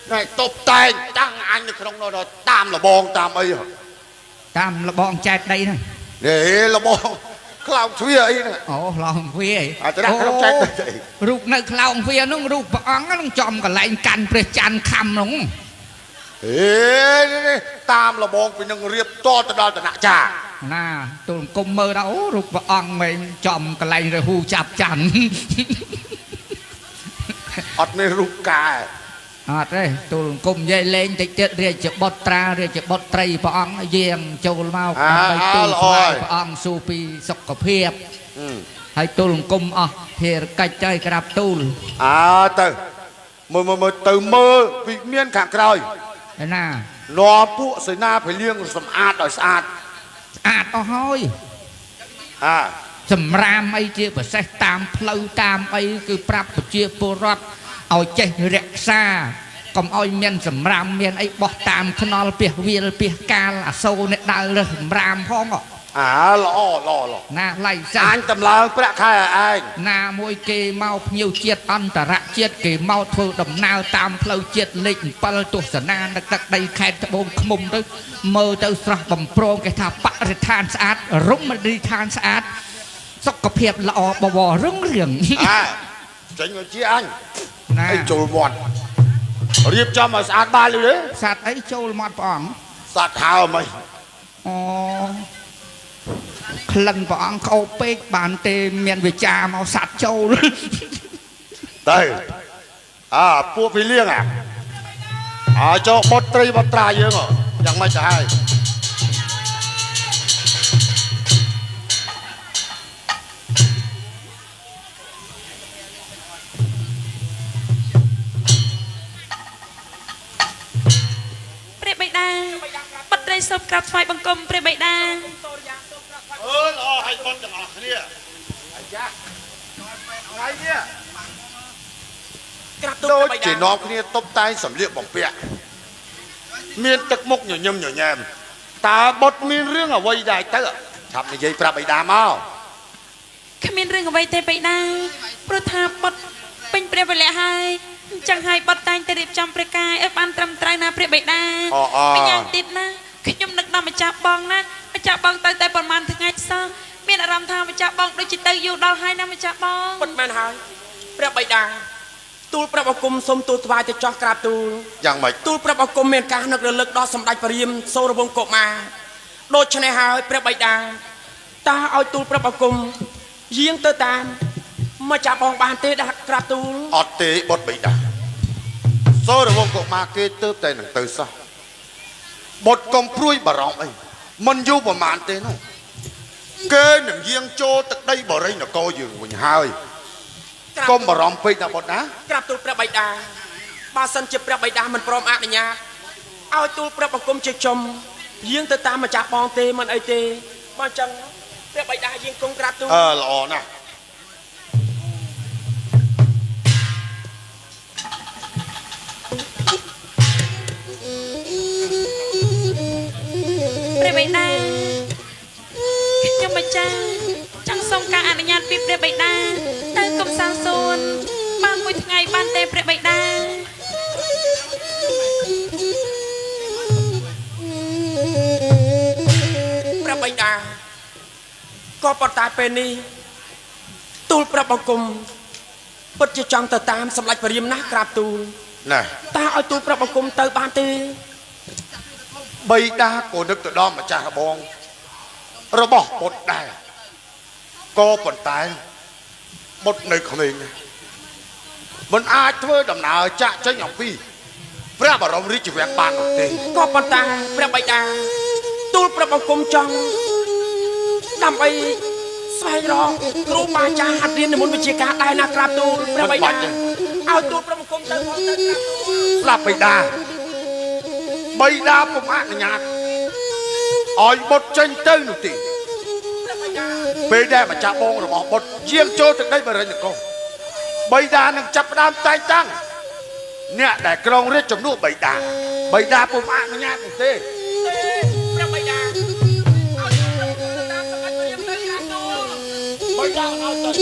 này tụt tay tăng anh được không nó tam là bong tam ấy hả tam là bong chẹt đây nè để là bong clown thuê ấy nè ồ lòng phía à tôi đang không chạy đây rụt nơi clown phía nó rụt bóng nó chòm cả lại cành pre chan khăm đúng ê tam là bong phải nâng riệp to từ đó từ nạ trà nè tôi cùng mơ đâu rụt bóng mình chòm cả lại rồi hù chạp chắn ọt này rụt cà đấy tôi cùng dây lên thì chết riêng chỉ bọt tray bóng giềng châu mau à tôi bóng supi sọc cọp hiệp hay tôi cùng thì cách chơi cái đạp tôi à từ mơ từ mơ vị miên khẳng rồi thế nào nó phụ sấy na phải liêng sầm ạt ở sạt to hôi à sầm ram ấy chia bờ xe tam lâu tam ấy cứ prap chia porot ao chạy rẹt xa còn ao miên sầm ram miên ấy bỏ tam khăn pìa viên pìa ca là sâu nè đào lên sầm ram phong ngọ à lò na lại ra anh tầm lao bạ khai à anh na môi kê mau nhiều chiết ăn tả rạ chiết kê mau thưa đầm nào tam lâu chiết lịch pal tuột sân na đặc đây khai tập bông mông tới mơ tới sập bầm pro cái tháp bạ để than sát rung mà đi than sát sọc cọp hiệp lọ bò rung riềng à tránh người chi anh anh trồi mọt riệp cho mà sát ba lưu đấy sát ấy trôi mọt bỏng sát hào mày lần bỏng khâu pê bàn tê miền về trà màu sát trâu đây à phụ phi liêng à à cho bọt trai dương rồi chẳng may trái bật đây sập cặp phải bằng công pre bậy đa lo hay con chẳng ngọc kia ngay kia đôi chỉ nó kia tóc tay sẩm liệm bỏng pẹ miên tật mốc nhỏ nhầm ta bật miên riêng ở vây đại tớ chạm này dây pra bậy đa mau khám miên riêng ở vây tê bậy đa pro thà bật pin pre bậy lẹ hai chẳng hay bật tay tê điệp trong pre cai ép ăn trầm trai na pre bậy đa bây giờ tít na khi nhung nực nằm mà chạm bong na mà chạm bong tay tay bòn man thường ngày sao miên ở ram tham mà chạm bong đôi chỉ tay yêu đau 2 năm mà chạm bong bật man hai pre bậy đa tu pre bọc cung xôm tu vai cho cho cạp tu chẳng mày tu pre bọc cung miền cá nực lực đo sầm đai prim sâu rồng cột mà đôi chân này hai pre bậy đa ta ao tu pre bọc cung riêng tơ tam mà chạm bong bàn tê đặt cạp tu ọt tê bọt bậy đa số rồi vong cột mà kê tớp tay nằng từ sao bọt công pruy bà rong ấy mình vô bà màn tê nó kê nằng giang cho tật đây bà rây nó coi giường mình hai con bà rong phi là bọt đá cạp tu pre bậy đa ba sân chụp pre bậy đa mình prom ác này nha ao tu pre bọc cung chơi chôm riêng tơ tam mà chạm bong tê mình ấy tê mà chẳng pre bậy đa riêng cung cạp tu lọ nè pre bậy đa nhưng mà chẳng xong cả anh nhàn pi pre bậy đa tay công sang xôn ban mỗi ngày ban tê pre bậy đa pre bậy đa có bọt tai penny tu pre bọc cung bật cho trong tờ tam sầm lạch prim na cạp tu nè ta ao tu pre bọc cung tờ ban tê bây đa của nước tự đo mà cha bong rồi bỏ bột đài co bột tay bột nơi của mình ai thưa đầm nào cha cho nhọc phi ra bảo rong rít chỉ vẹn bàn tê có bọt tai pre bậy đa tu pre bọc cung trong đầm ấy xoay rong rú ma cha hạt riêng để muốn bị chia cá đai na cạp tu pre bậy đa ao tu pre bọc cung tờ là bây đa cũng ăn nhạt ỏi bột tranh tư nụ tỉ bây đa mà cha bông rồi bỏ bột riêng cho từ đây mà ra được con bây đa nâng chắp đam tay tăng nè để con riết trong nụ bây đa cũng ăn nhạt nụ tỉ bây đa nó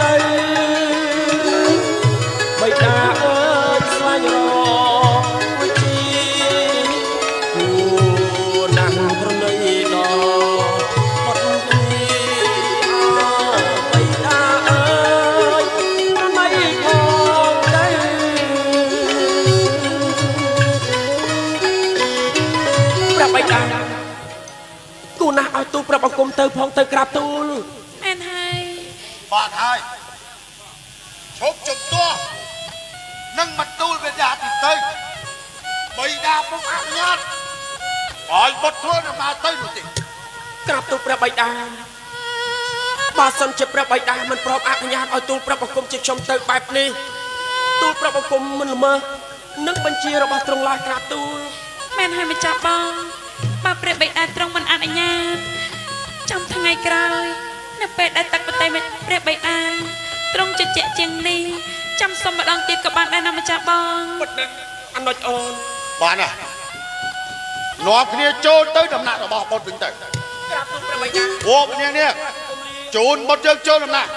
ទៅបិតាអើយស្វែងរកវិជាគូណាស់ប្រណីដល់បត់ពីបិតាអើយប្រណីផងទៅព្រះបិតាគូណាស់ឲ្យទូលប្រាប់អង្គមទៅផងទៅក្រាបទូល មែនហើយ បាទហើយឈប់ជំទាស់នឹងមកទូលវិញ្ញាទីទៅបិតាពុកអនុញ្ញាតឲ្យបុតធ្វើដំណើរទៅនោះទេ ក្រាបទូលព្រះបិតាបើសិនជាព្រះបិតាមិនព្រមអនុញ្ញាតឲ្យទូលព្រះបង្គំជាខ្ញុំទៅបែបនេះទូលព្រះបង្គំមិនល្មើសនឹងបញ្ជារបស់ទ្រង់ឡើយក្រាបទូល មែនហើយម្ចាស់បងបើព្រះបិតាទ្រង់មិនអនុញ្ញាតចាំថ្ងៃក្រោយនៅពេលដែលទឹកប្រតិមេព្រះបិតាទ្រង់ជជែកជាងនេះចាំសុំម្ដងទៀតក៏បានដែរណាម្ចាស់បង ពុតណាស់អនុជអូន បានណានាំគ្នាចូលទៅដំណាក់របស់បុតវិញទៅ ក្រាបទូលព្រះបិតា អូម្នាក់នេះជូនបុតយើងចូលដំណាក់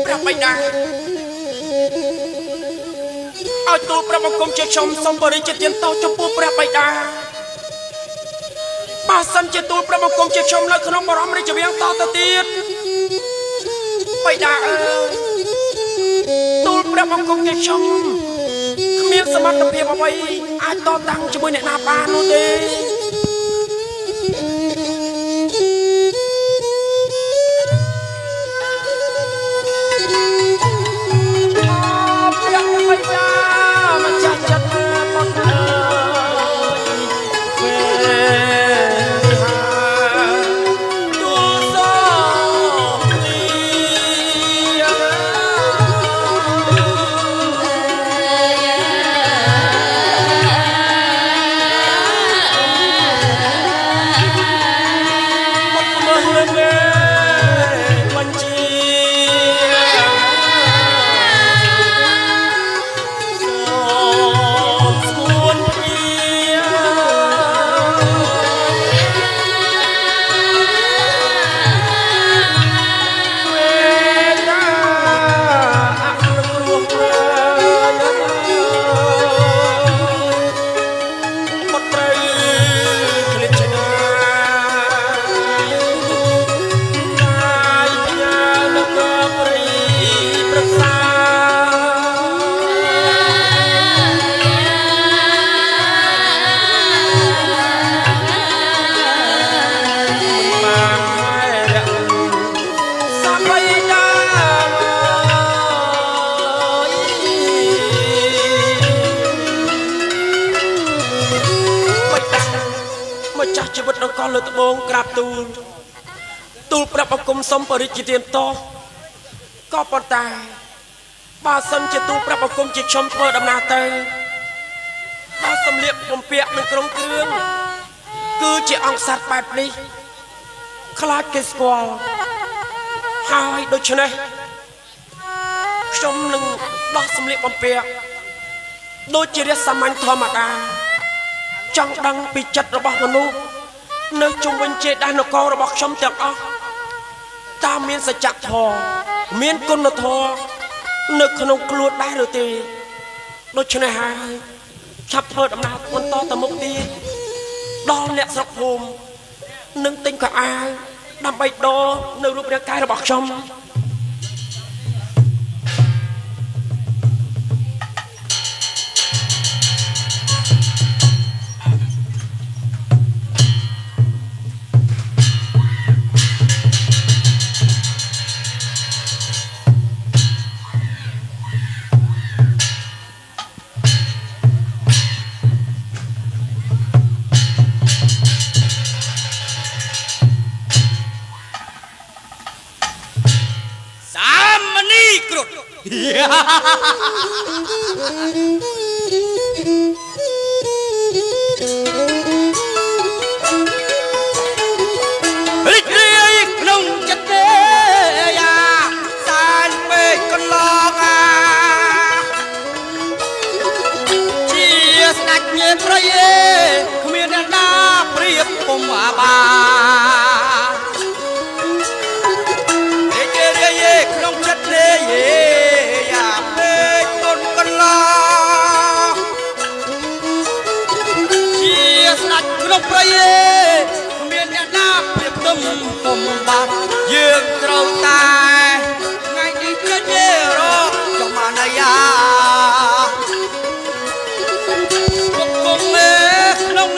ព្រះបិតាឲ្យទូលព្រះបង្គំជាខ្ញុំសូមបរិជ្ជទានទោសចំពោះព្រះបិតាបើសិនជាទូលព្រះបង្គំជាខ្ញុំនៅក្នុងបរមរាជវាំងតទៅទៀតបិតាអើយទូលព្រះបង្គំជាខ្ញុំគ្មានសមត្ថភាពអ្វីអាចតតាំងជាមួយអ្នកណាបាននោះទេលើត្បូងក្រាបទូលព្រះបង្គំសូមបរិជ្ជទានទោសក៏ប៉ុន្តែបើសិនជាទូលព្រះបង្គំជាខ្ញុំធ្វើដំណើរទៅបើសម្លៀកបំពាក់នឹងក្រុមគ្រឿងគឺជាអង្គសត្វបែបនេះខ្លាចគេស្គាល់ហើយដូច្នេះខ្ញុំនឹងដោះសម្លៀកបំពាក់ដូចជារាជសាមញ្ញធម្មតាចង់ដឹងពីចិត្តរបស់មនុស្សនៅជុំវិញចេតានគររបស់ខ្ញុំទាំងអស់តើមានសច្ចធម៌មានគុណធម៌នៅក្នុងខ្លួនដែរឬទេដូច្នេះហើយឆាប់ធ្វើដំណើរបន្តទៅមុខទៀតដល់អ្នកស្រុកភូមិនឹងទិញកៅអៅដើម្បីដោនៅរូបរាងកាយរបស់ខ្ញុំ Hãy subscribe cho kênh Ghiền Mì Gõ để không bỏ lỡ ញេប្រយេគ្មានអ្នកណាប្រៀបពុំអាបាក្នុងចិត្តទេយ៉ាពេកមុនកន្លងជាស្ដេចក្នុងព្រៃគ្មានអ្នកណាប្រៀបទុំពុំបាទយើងត្រូវតែថ្ងៃនេះចេញរកចំមានយ៉ាពុកគង់ក្នុង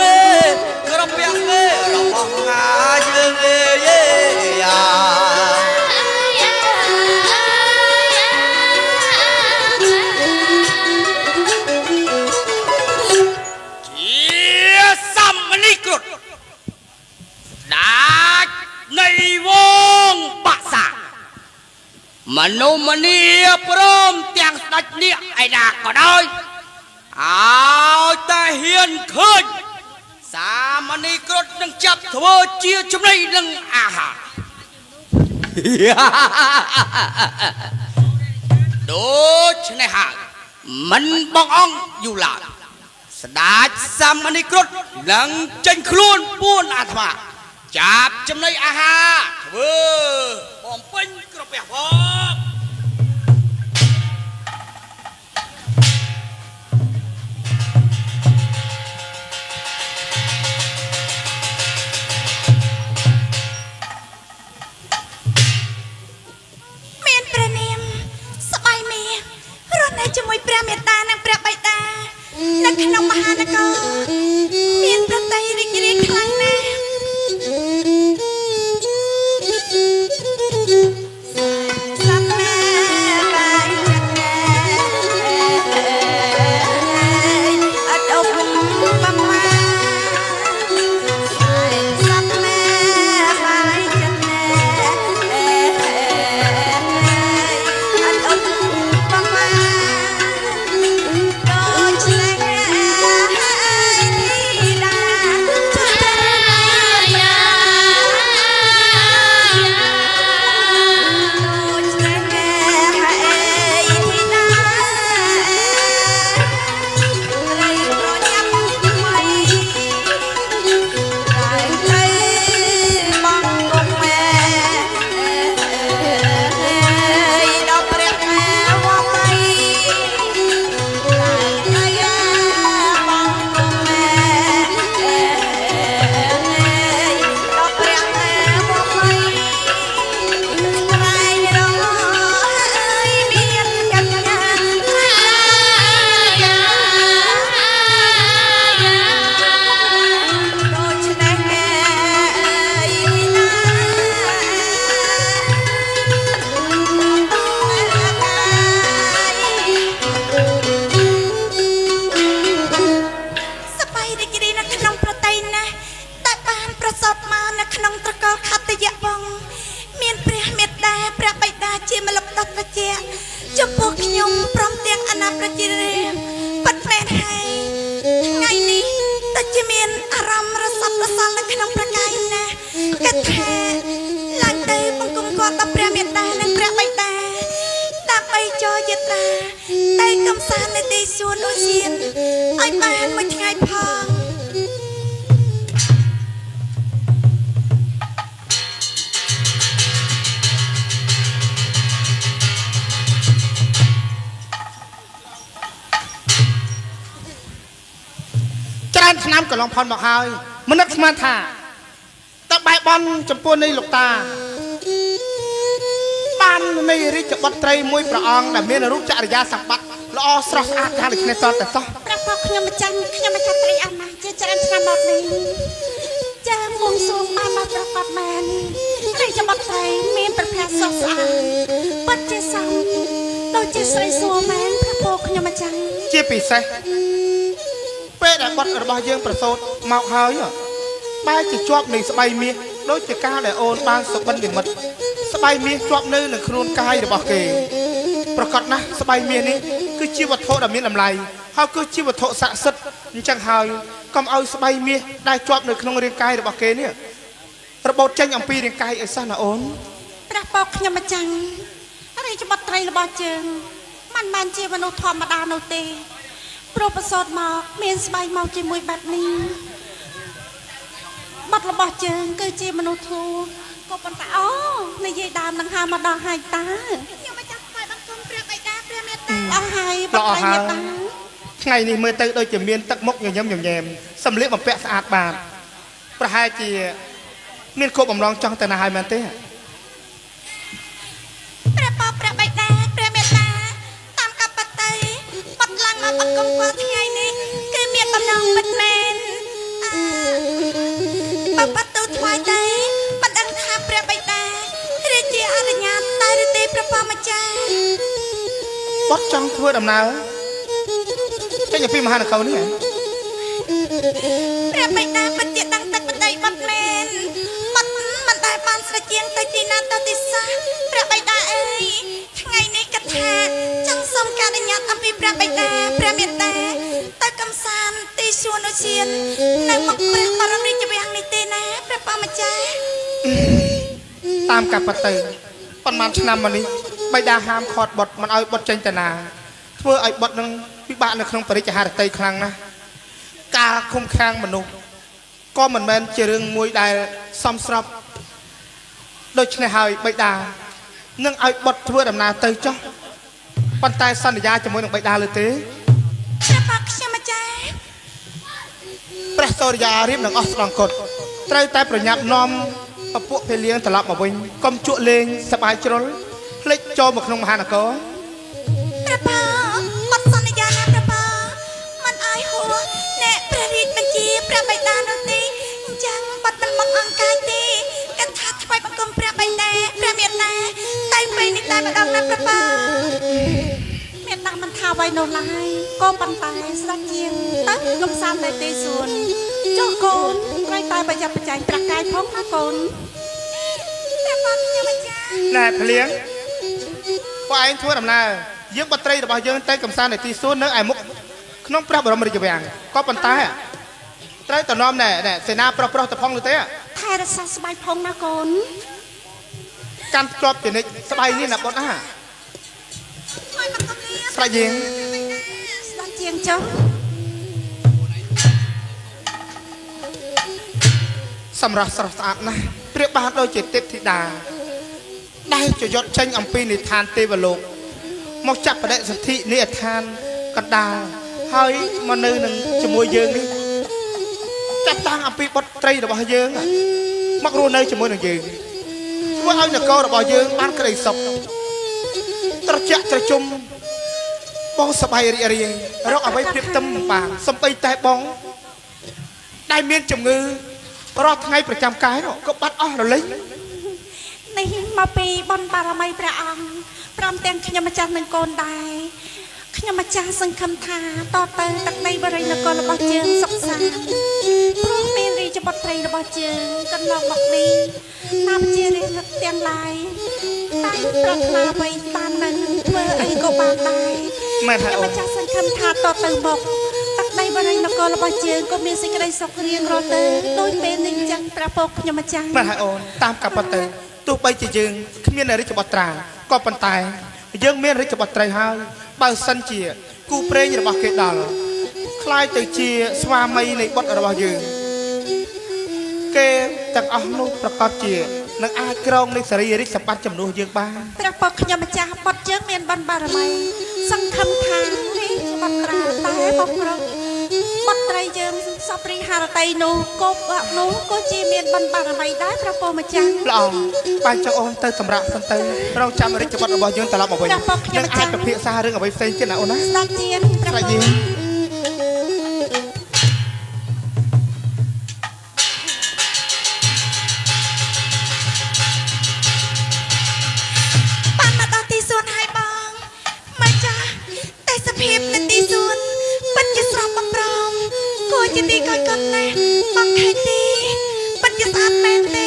ក្រពះរបស់ងាយើងយ៉ានៃវងបាក់សាមនុស្សម្នាព្រមទាំងស្ដេចនាគឯណាក៏ដោយឲ្យតែហ៊ានឃើញសាមណីគ្រុឌនឹងចាប់ធ្វើជាចំណីនឹងអាហារដូច្នេះហើយមិនបងអង្គយូរឡើយស្ដេចសាមណីគ្រុឌនឹងចេញខ្លួនពួនអាត្មាចាប់ចំណីអាហារធ្វើបំពេញក្រពះផងមានព្រះនាមស្បៃមាសរស់នៅជាមួយព្រះមេត្តានិងព្រះបិតានៅក្នុងមហានគរមានប្រតិរីករាយខ្លាំងណាស់ចំពោះខ្ញុំព្រមទាំងអាណាប្រជារាស្ត្រពិតមែនហើយថ្ងៃនេះតែជាមានអារម្មណ៍រសប់រសល់នៅក្នុងប្រកាយណាស់គិតថាឡើងទៅបង្គំគាត់ដល់ព្រះមេត្តានិងព្រះបិតាដើម្បីចូលយត្រាទៅកំសាន្តនៅទីសួនឧសៀនឲ្យបានមួយថ្ងៃផងឆ្នាំកន្លងផុនមកហើយមិននឹកស្មានថាតើបែបបនចំពោះនៃលោកតាបាននៃរាជបុត្រីមួយព្រះអង្គដែលមានរូបចរិយាសម្បត្តិល្អស្រស់ស្អាតថាដូច្នេះតតែសោះព្រះពុកខ្ញុំម្ចាស់ត្រីអមាជាច្រើនឆ្នាំមកនេះចាមងសូមបានមកប្រកបមែនរាជបុត្រីមានប្រភេទស្រស់ស្អាតពិតជាសំដូចជាស្រីសួរមែនព្រះពុកខ្ញុំម្ចាស់ជាពិសេសពេលដែលបុត្ររបស់យើងប្រសូតមកហើយបែរជាជាប់នឹងស្បៃមាសដូចជាការដែលអូនបានសុបិននិមិត្តស្បៃមាសជាប់នៅនឹងខ្លួនកាយរបស់គេប្រកាសណាស់ស្បៃមាសនេះគឺជាវត្ថុដ៏មានតម្លៃហើយគឺជាវត្ថុស័ក្តិសិទ្ធិអញ្ចឹងហើយកុំឲ្យស្បៃមាសដែលជាប់នៅក្នុងរាងកាយរបស់គេនេះរបូតចេញអំពីរាងកាយឲ្យសោះណាអូនព្រះពុកខ្ញុំម្ចាស់រាជបុត្រីរបស់យើងមិនមែនជាមនុស្សធម្មតានោះទេ ប្រុសប្រសតមកមានស្បែកមកជាមួយបែបនេះបាត់របស់ជើងគឺជាមនុស្សធូរក៏ប៉ុន្តែអូនិយាយដើមនឹងហៅមកដល់ហើយតាខ្ញុំមកចាប់ស្បែកបាត់គុំព្រះបិតាព្រះមេត្តាអស់ហើយបាត់ហើយមេត្តាថ្ងៃនេះមើលទៅដូចជាមានទឹកមុខញញឹមញញែមសម្លៀកបំពាក់ស្អាតបាតប្រហែលជាមានគោលបំណងចង់ទៅណាហើយមែនទេព្រះបព្រះបិតាព្រះមេត្តាតាមកបតីបាត់ឡើងមកបាត់គុំគាត់ថ្ងៃនេះគឺមានបំណងពិតមែនបាត់ទៅថ្វាយដីបាត់ដឹងថាព្រះបិតារាជាអនុញ្ញាតតែឬទេព្រះបម្ចាស់បាត់ចង់ធ្វើដំណើរចេញពីមហានគរនេះព្រះបិតាពិតជាដឹងទឹកបតីបាត់មែនបាត់មិនដែលបានស្រជាងទៅទីណាទៅទីសាព្រះបិតាអើយថ្ងៃនេះគិតថាចង់សូមការអនុញ្ញាតអំពីព្រះបិតាព្រះមេត្តាទៅកំសាន្តទីសួនឧសៀននៅមុខព្រះបរមរាជវាំងនេះទេណាព្រះបម្ចាស់តាមកាបទៅប៉ុន្មានឆ្នាំមកនេះបិតាហាមឃាត់បុត្រមិនឲ្យបុត្រចេញទៅណាធ្វើឲ្យបុត្រនឹងពិបាកនៅក្នុងបរិយាហារតីខ្លាំងណាស់ការឃុំឃាំងមនុស្សក៏មិនមែនជារឿងមួយដែលសមស្របដូច្នេះហើយបិតានឹងឲ្យបុត្រធ្វើដំណើរទៅចុះប៉ុន្តែសន្យាជាមួយនឹងបិតាលើទេព្រះបខ្ញុំម្ចាស់ព្រះសូរិយារៀបនឹងអស់ស្ដងកត់ត្រូវតែប្រញាប់នាំពពួកភេលៀងត្រឡប់មកវិញកុំជក់លេងសប្បាយជ្រុលភ្លេចចូលមកក្នុងមហានគរព្រះបបាត់សន្យាណាព្រះបមិនឲ្យហួរអ្នកព្រះរាជបញ្ជាព្រះបិតានោះទេអញ្ចឹងបាត់មិនមកអង្កាយទេគិតថាថ្វាយបង្គំព្រះបិតាព្រះមេត្តាតែពេលនេះតែម្ដងណាព្រះបមេត្តាមិនថាអ្វីនោះឡើយក៏ប៉ុន្តែស្ដេចជាងទៅកំសាន្តនៅទីសួនចុះកូនត្រូវតែប្រយ័ត្នប្រយែងប្រកាយផងណាកូនព្រះបខ្ញុំម្ចាស់ណែភ្លៀងពួកឯងធ្វើដំណើរយើងបត្រីរបស់យើងទៅកំសាន្តនៅទីសួននៅឯមុខក្នុងព្រះបរមរាជវាំងក៏ប៉ុន្តែត្រូវទៅនាំណែសេនាប្រុសទៅផងនោះទេថែរក្សាស្បែកផងណាកូនកាន់ជាប់ជានិច្ចស្បែកនេះណាបុតណាស្បែកយើងស្ដេចជាងចុះសម្រាប់ស្រស់ស្អាតណាស់ព្រាបបានដូចជាទេពធីតាដែលជយត់ចេញអំពីនិធានទេវលោកមកចាប់បដិសន្ធិនៃឋានកណ្ដាលហើយមកនៅនឹងជាមួយយើងនេះចាត់តាំងអំពីបុត្រីរបស់យើងមករស់នៅជាមួយនឹងយើងធ្វើឲ្យនគររបស់យើងបានក្តីសុខត្រជាក់ត្រជុំបងសប្បាយរីករាយរកអ្វីព្រៀបផ្ទឹមបានសំបីតែបងដែលមានជំងឺរាល់ថ្ងៃប្រចាំកាយក៏បាត់អស់រលីងនេះមកពីបុណ្យបារមីព្រះអង្គព្រមទាំងខ្ញុំម្ចាស់នឹងកូនដែរខ្ញុំម្ចាស់សង្ឃឹមថាតទៅទឹកដីបរិយនគររបស់ជើងសុខសាន្តព្រោះមានរាជបុត្រីរបស់ជើងកន្លងមកនេះតាមជារាជទាំងឡាយតែប្រាថ្នាអ្វីបាននឹងធ្វើអីក៏បានដែរខ្ញុំម្ចាស់សង្ឃឹមថាតទៅមកទឹកដីបរិយនគររបស់ជើងក៏មានសេចក្តីសុខរៀងរាល់ទៅដោយពេលនេះចឹងព្រះពុកខ្ញុំម្ចាស់បាទហើយអូនតាមកាប់ទៅទោះបីជាយើងគ្មានរាជបុត្រាក៏ប៉ុន្តែយើងមានរាជបុត្រីហើយបើសិនជាគូព្រេងរបស់គេដល់ខ្លាយទៅជាស្វាមីនៃបុត្ររបស់យើងគេទាំងអស់នោះប្រកបជានឹងអាចក្រងនៃសេរីរាជសម្បត្តិចំនួនយើងបានព្រះពុកខ្ញុំម្ចាស់បុត្រយើងមានបុណ្យបារមីសង្ឃឹមថានេះបុត្រាតែមកក្រងបុត្រីយើងសពរីហារតីនោះក៏នោះក៏ជាមានបុណ្យបារមីដែរព្រះពុកម្ចាស់ល្អបានចុះអូនទៅសម្រាប់សិនទៅរងចាំរាជបុត្ររបស់យើងត្រឡប់មកវិញនឹងអាចពិភាក្សារឿងអ្វីផ្សេងទៀតណាអូនណាស្ដេចជាព្រះពុកភាពនៅទីសួនពិតជាស្រស់បំព្រងគួរជាទីកត់កត់ណាស់បងខេទីពិតជាស្អាតមែនទេ